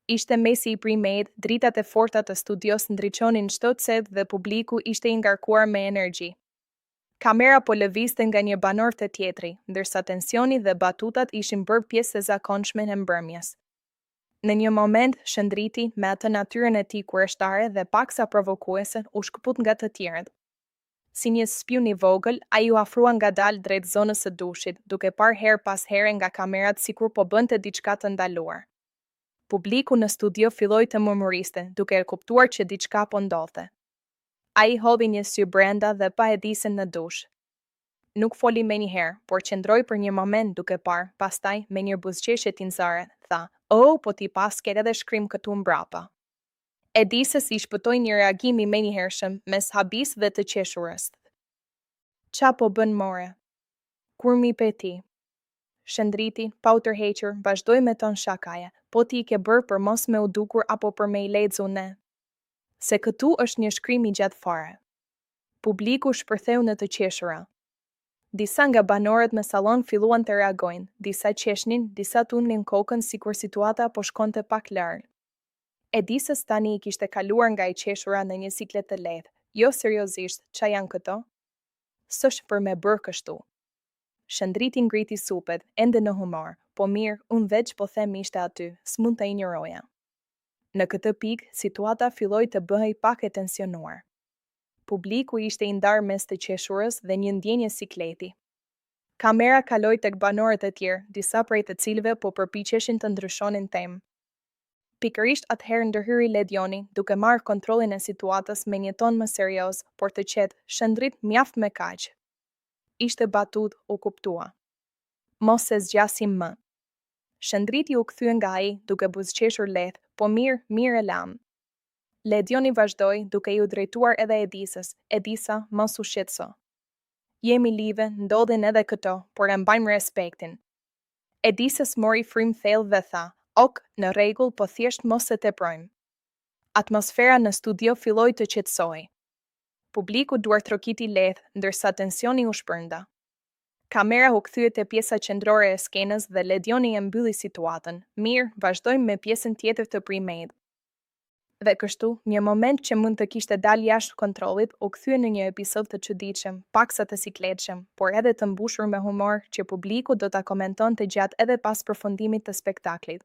Ishte mesi i primet, dritat e forta të studios ndriçonin çdo cedh dhe publiku ishte i ngarkuar me energji. Kamera po lëvizte nga një banor te tjetri, ndërsa tensioni dhe batutat ishin bërë pjesë e zakonshme e mbrëmjes. Në një moment, shëndriti, me atë natyrën e tij kurioztare dhe paksa provokuese, u shkëput nga të tjerët. Si një spion i vogël, ai u afrua ngadalë drejt zonës së dushit, duke parë her pas here nga kamerat sikur po bënte diçka të ndaluar. Publiku në studio filloi të murmuriste, duke kuptuar që diçka po ndodhte. Ai hodhi një sy brenda dhe pa e disën në dush. Nuk foli me një herë, por qëndroi për një moment duke parë, pastaj me një buzëqeshje tinzare, tha: "Oh, po ti pas ke edhe shkrim këtu mbrapa." E di se si shpëtoi një reagim i menjëhershëm mes habis dhe të qeshurës. "Qa po bën more? Kur mi pe ti?" Shëndriti, pa u tërhequr, vazhdoi me ton shakaje, "Po ti I ke bërë për mos me u dukur apo për me I lexu ne? Se këtu është një shkrim I gjatë fare." Publiku shpërtheu në të qeshura. Disa nga banorët në sallon filluan të reagojnë, disa qeshnin, disa tunin kokën sikur situata po shkonte pak larg. E di se tani I kishte kaluar nga I qeshura në një siklet të lehtë. "Jo seriozisht, qa janë këto? S'është për me bërë kështu." Shëndriti ngriti supet, ende në humor, "Po mirë, unë veç po them ishte aty, s'mund të injoroja." Në këtë pikë, situata filloi të bëhej pak e tensionuar. Publiku ishte I ndarë mes të qeshurës dhe një ndjenje sikleti. Kamera kaloi tek banorët e tjerë, disa prej të cilëve po përpiqeshin të ndryshonin temë. Pikërisht atëherë ndërhyri Ledioni, duke marrë kontrollin e situatës me një ton më serioz, por të qetë, "Shëndrit, mjaft me kaq." Ishte batut, u kuptua. "Mos se zgjasim më." Shëndriti u kthye nga ai, duke buzëqeshur lehtë, "Po mirë, mirë e lam." Ledioni vazhdoi, duke I u drejtuar edhe Edisës, "Edisa, mos u shqetëso. Jemi live, ndodhin edhe këto, por e mbajmë respektin." Edisës mori frym thellë dhe tha: "Ok, në rregull, po thjesht mos e teprojmë." Atmosfera në studio filloi të qetësohej. Publiku duartrokiti lehtë, ndërsa tensioni u shpërnda. Kamera u kthye te pjesa qendrore e skenës dhe Ledioni e mbylli situatën. "Mirë, vazhdojmë me pjesën tjetër të primet." Dhe kështu, një moment që mund të kishte dalë jashtë kontrollit, u kthye në një episod të çuditshëm, paksa të sikletshëm, por edhe të mbushur me humor që publiku do ta komentonte gjatë edhe pas përfundimit të spektaklit.